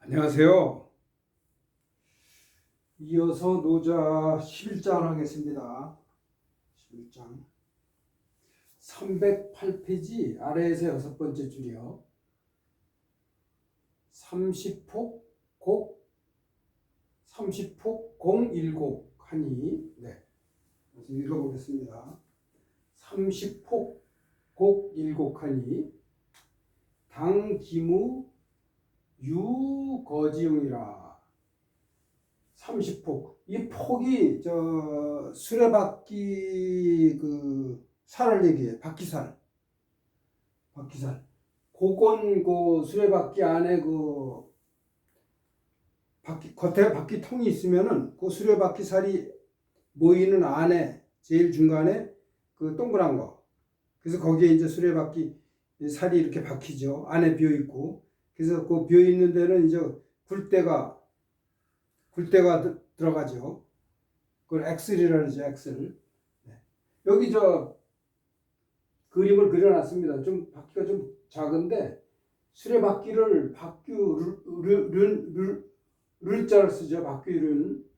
안녕하세요. 이어서 노자 11장 하겠습니다. 11장 308페이지 아래에서 여섯 번째 줄이요. 30폭 곡 30폭 공일곡 하니 읽어보겠습니다. 30폭 곡 일곡 하니 당기무 유거지웅이라. 30폭. 이 폭이 수레바퀴 살을 얘기해. 바퀴살. 그건 수레바퀴 안에 겉에 바퀴통이 있으면은 수레바퀴 살이 모이는 안에 제일 중간에 동그란 거. 그래서 거기에 이제 수레바퀴 살이 이렇게 박히죠. 안에 비어 있고. 그래서 비어 있는 데는 이제 굴대가 들어가죠. 그걸 엑셀이라고 하죠. 엑셀. 여기 그림을 그려놨습니다. 좀 바퀴가 좀 작은데 수레바퀴를 룰자를 쓰죠. 바퀴륜.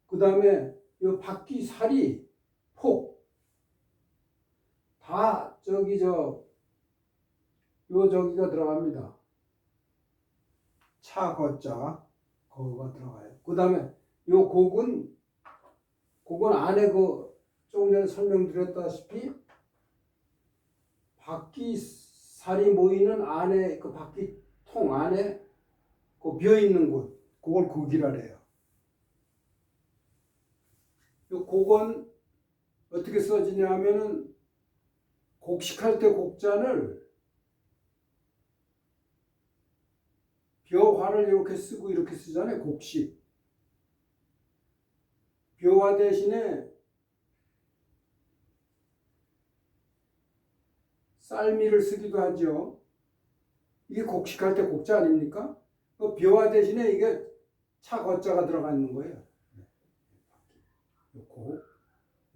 그 다음에 이 바퀴살이 폭. 다 저기가 들어갑니다. 차 거자 거가 들어가요. 그 다음에 요 곡은 안에 조금 전에 설명드렸다시피 바퀴살이 모이는 안에 바퀴통 안에 비어 있는 곳, 그걸 곡이라 해요. 요 곡은 어떻게 써지냐 하면은 곡식할 때 곡자를 벼화를 이렇게 쓰고 이렇게 쓰잖아요. 곡식. 벼화 대신에 쌀미를 쓰기도 하죠. 이게 곡식할 때 곡자 아닙니까? 벼화 대신에 이게 차 거자가 들어가 있는 거예요.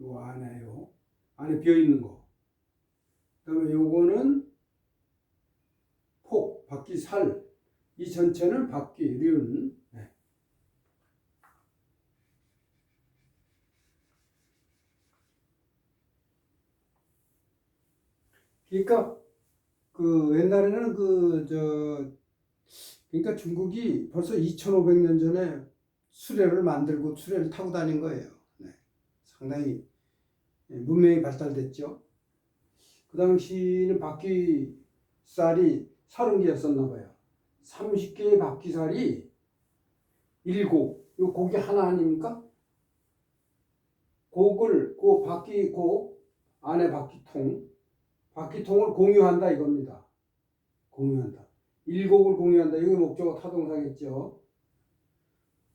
요 안에 비어 있는 거. 그다음에 요거는 폭, 바퀴살. 이 전체는 바퀴륜. 그러니까 옛날에는 그러니까 중국이 벌써 2,500년 전에 수레를 만들고 수레를 타고 다닌 거예요. 상당히 문명이 발달됐죠. 그 당시는 바퀴살이 30개였었나 봐요. 30개의 바퀴살이 1곡, 이 곡이 하나 아닙니까? 곡을 안에 바퀴통을 공유한다 이겁니다. 공유한다. 1곡을 공유한다. 여기 목적어 타동사겠죠.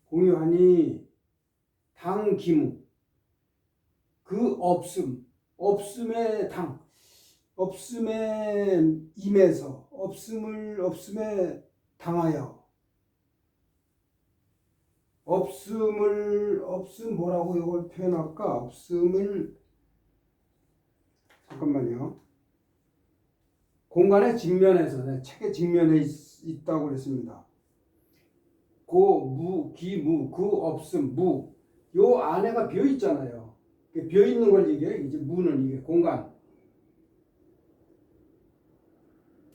공유하니 당기무. 없음에 임해서, 없음에 당하여. 뭐라고 이걸 표현할까? 잠깐만요. 공간의 직면에서, 책의 직면에 있다고 그랬습니다. 요 안에가 비어 있잖아요. 비어 있는 걸 얘기해. 이제 무는 이게 공간.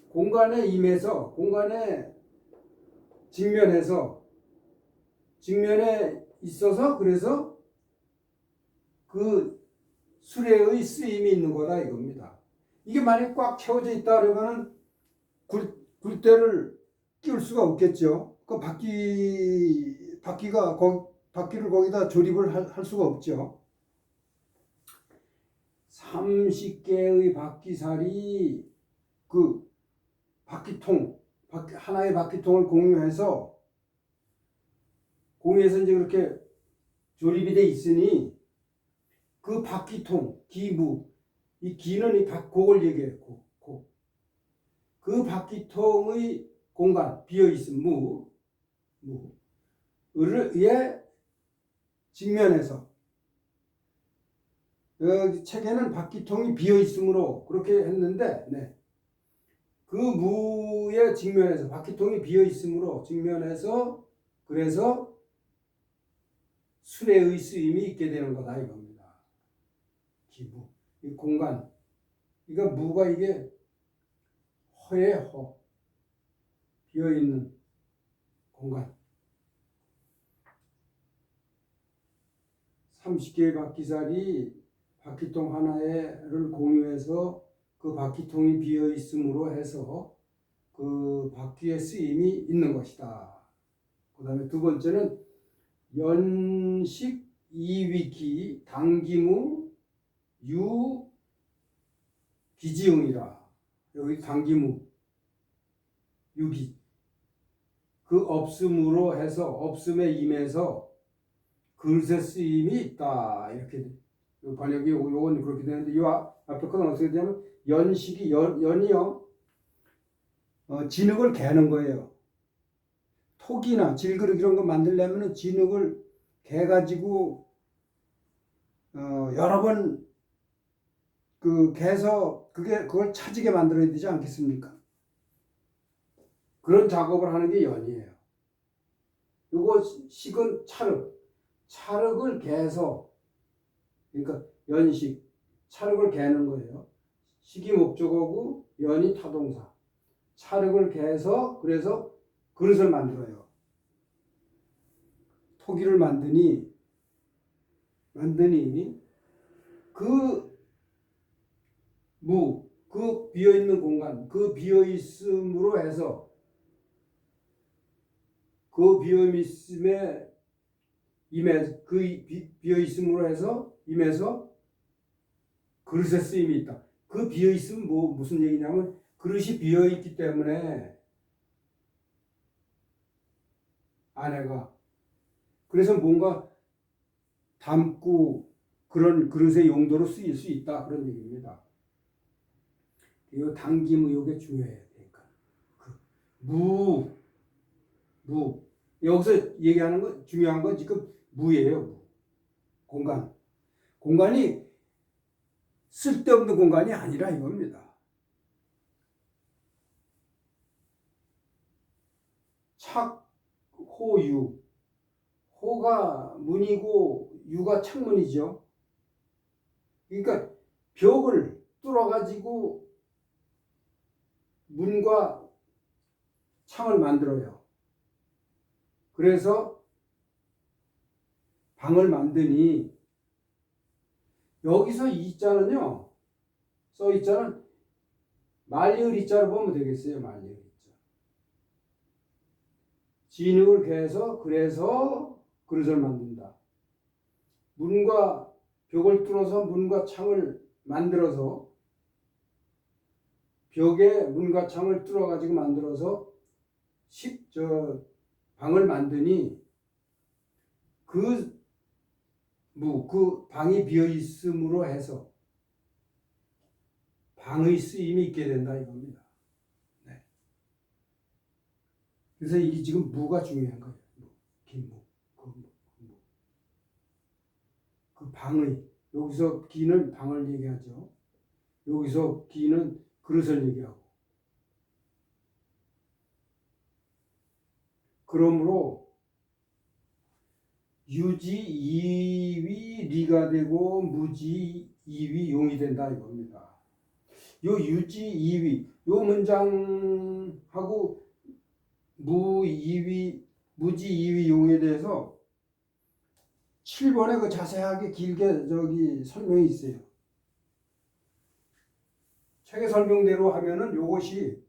공간에 임해서, 공간에 직면에 있어서 그래서 수레의 쓰임이 있는 거다 이겁니다. 이게 만약 꽉 채워져 있다 그러면은 굴대를 끼울 수가 없겠죠. 바퀴를 거기다 조립을 할 수가 없죠. 30개의 바퀴살이 하나의 바퀴통을 공유해서 이제 그렇게 조립이 돼 있으니 그 바퀴통, 기무, 이 기는 그걸 얘기해요. 그 바퀴통의 공간, 비어있음, 의 직면에서 여기 책에는 바퀴통이 비어 있으므로 그렇게 했는데, 네. 그 무의 직면에서 바퀴통이 비어 있으므로 직면해서 그래서 수레의 쓰임이 있게 되는 거다 이겁니다. 기부, 이 공간, 그러니까 무가 이게 허에 허, 비어 있는 공간. 30개의 바퀴살이 바퀴통 하나를 공유해서 그 바퀴통이 비어 있음으로 해서 그 바퀴의 쓰임이 있는 것이다. 그 다음에 두 번째는 연식 이위기 당기무 유 기지응이라. 여기 당기무 유기 그 없음으로 해서 없음에 임해서 글쎄 쓰임이 있다. 이렇게 번역이 요건 그렇게 되는데 이 앞에 거는 어떻게 되냐면 연식이 연이요 진흙을 개는 거예요. 톡이나 질그릇 이런 거 만들려면 진흙을 개 가지고 여러 번 그 개서 그걸 차지게 만들어야 되지 않겠습니까? 그런 작업을 하는 게 연이에요. 요거 식은 찰흙을 개서 그러니까 연식 찰흙을 개는 거예요. 식이 목적어고 연이 타동사. 찰흙을 개서 그래서 그릇을 만들어요. 토기를 만드니 그 그 비어있는 공간, 그 비어있음으로 해서 그 비어있음에 비어있음으로 해서 임해서 그릇에 쓰임이 있다. 그 비어있음 무슨 얘기냐면 그릇이 비어있기 때문에 아내가 그래서 뭔가 담고 그런 그릇의 용도로 쓰일 수 있다. 그런 얘기입니다. 이 당기무 요게 중요해요. 그러니까 무 여기서 얘기하는 건 중요한 건 지금 무예요. 공간이 쓸데없는 공간이 아니라 이겁니다. 착호유 호가 문이고 유가 창문이죠. 그러니까 벽을 뚫어가지고 문과 창을 만들어요. 그래서 방을 만드니 여기서 이자는요 써 있자는 말리을 이자로 보면 되겠어요. 말리을 이자. 진흙을 개서 그래서 그릇을 만든다. 문과 벽을 뚫어서 문과 창을 만들어서 벽에 문과 창을 뚫어가지고 만들어서 방을 만드니 그 방이 비어 있음으로 해서 방의 쓰임이 있게 된다 이겁니다. 네. 그래서 이 지금 무가 중요한 거예요. 긴무, 그 방의 여기서 기는 방을 얘기하죠. 여기서 기는 그릇을 얘기하고. 그러므로 유지 이위 리가 되고 무지 이위 용이 된다 이겁니다. 요 유지 이위 요 문장하고 무지 이위 용에 대해서 7번에 그 자세하게 길게 설명이 있어요. 책의 설명대로 하면은 요것이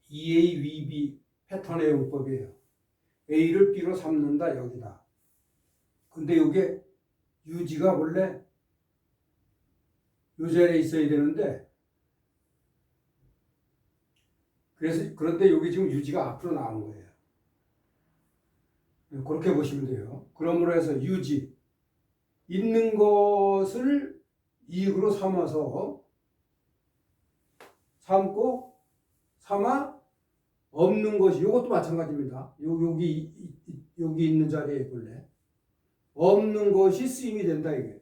EAVB 패턴의 용법이에요. A를 B로 삼는다 여기다. 근데 이게 유지가 원래 요 자리에 있어야 되는데 그런데 여기 지금 유지가 앞으로 나온 거예요. 그렇게 보시면 돼요. 그러므로 해서 유지 있는 것을 이익으로 삼고 삼아 없는 것이 이것도 마찬가지입니다. 여기 있는 자리에 본래 없는 것이 쓰임이 된다 이게.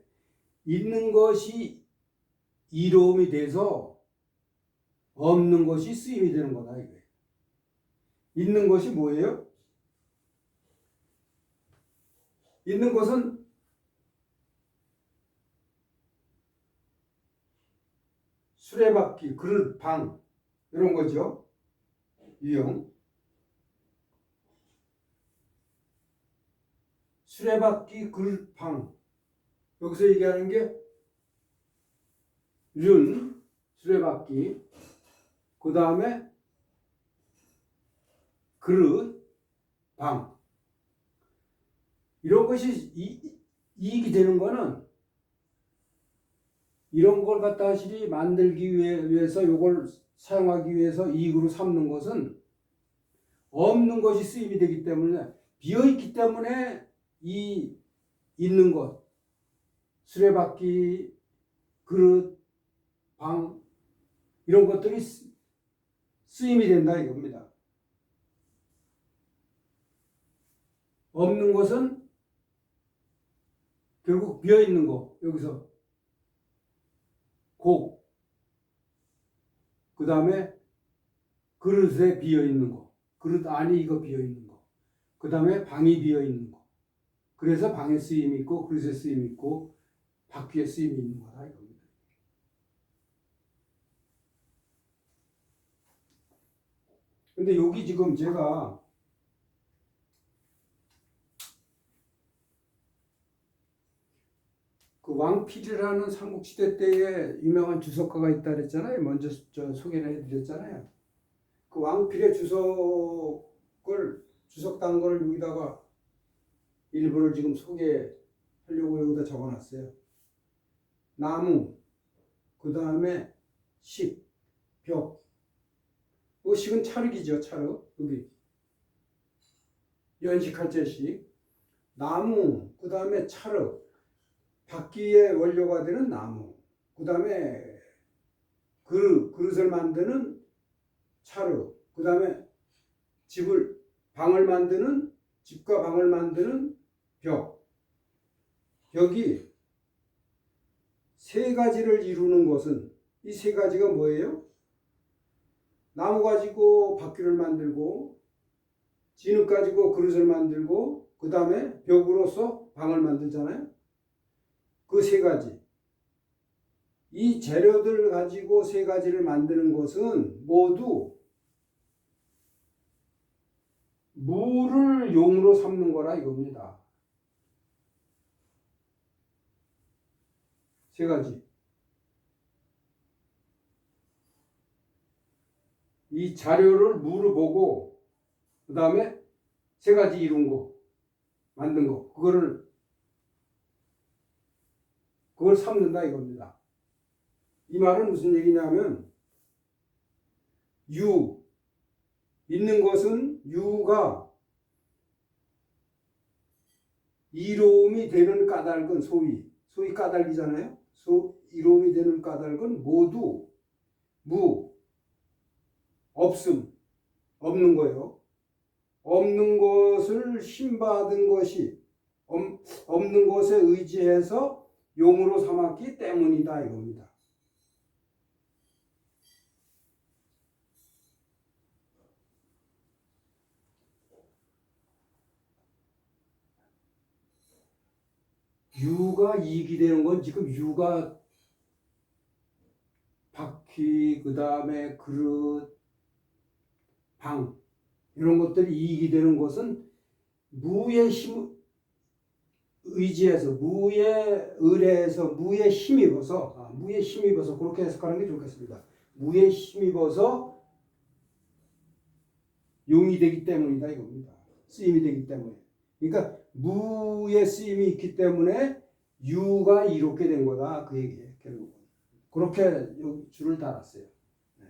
있는 것이 이로움이 돼서 없는 것이 쓰임이 되는 거다 이게. 있는 것이 뭐예요? 있는 것은 수레바퀴, 그릇, 방 이런 거죠. 유형. 수레바퀴, 그릇, 방. 여기서 얘기하는 게 륜, 수레바퀴, 그 다음에 그릇, 방. 이런 것이 이익이 되는 거는 이런 걸 갖다 실이 만들기 위해서 이걸 사용하기 위해서 이익으로 삼는 것은 없는 것이 쓰임이 되기 때문에 비어있기 때문에 이 있는 것 수레바퀴, 그릇, 방 이런 것들이 쓰임이 된다 이겁니다. 없는 것은 결국 비어있는 거 여기서 곡 그 다음에 그릇에 비어있는 거 그릇 안이 이거 비어있는 거 그 다음에 방이 비어있는 거 그래서 방에 쓰임이 있고 그릇에 쓰임이 있고 바퀴에 쓰임이 있는 거다 이겁니다. 근데 여기 지금 제가 그 왕필이라는 삼국시대 때에 유명한 주석가가 있다 그랬잖아요. 먼저 저 소개를 해드렸잖아요. 그 왕필의 주석 단거를 여기다가 일부를 지금 소개하려고 여기다 적어놨어요. 나무, 그 다음에 식, 벽. 식은 찰흙이죠, 찰흙. 여기 연식할 제식. 나무, 그 다음에 찰흙. 바퀴의 원료가 되는 나무, 그 다음에 그릇을 만드는 찰흙, 그 다음에 집과 방을 만드는 벽이 세 가지를 이루는 것은 이 세 가지가 뭐예요? 나무 가지고 바퀴를 만들고 진흙 가지고 그릇을 만들고 그 다음에 벽으로서 방을 만들잖아요. 그 세 가지. 이 재료들 가지고 세 가지를 만드는 것은 모두 물을 용으로 삼는 거라 이겁니다. 세 가지. 이 자료를 물을 보고 그 다음에 세 가지 이룬 거, 만든 거, 그걸 삼는다 이겁니다. 이 말은 무슨 얘기냐면 있는 것은 유가 이로움이 되는 까닭은 소위 까닭이잖아요. 이로움이 되는 까닭은 모두 없는 거예요. 없는 것을 힘받은 것이 없는 것에 의지해서 용으로 삼았기 때문이다 이겁니다. 유가 이익이 되는 건 지금 유가 바퀴 그 다음에 그릇 방 이런 것들이 이익이 되는 것은 무의 힘 의지해서 무에 의뢰해서 무에 힘입어서 그렇게 해석하는 게 좋겠습니다. 무에 힘입어서 용이 되기 때문이다 이겁니다. 쓰임이 되기 때문에. 그러니까 무의 쓰임이 있기 때문에 유가 이롭게 된 거다 그 얘기예요. 결국은 그렇게 줄을 달았어요. 네.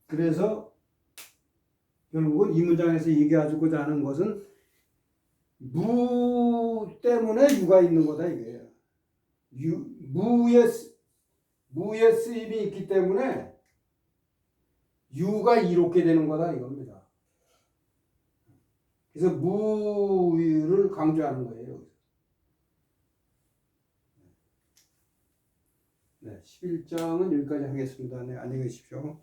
그래서 결국은 이 문장에서 얘기하고자 하는 것은 무 때문에 유가 있는 거다 이거예요. 무의 쓰임이 있기 때문에 유가 이롭게 되는 거다 이겁니다. 그래서 무를 강조하는 거예요. 네, 11장은 여기까지 하겠습니다. 네, 안녕히 계십시오.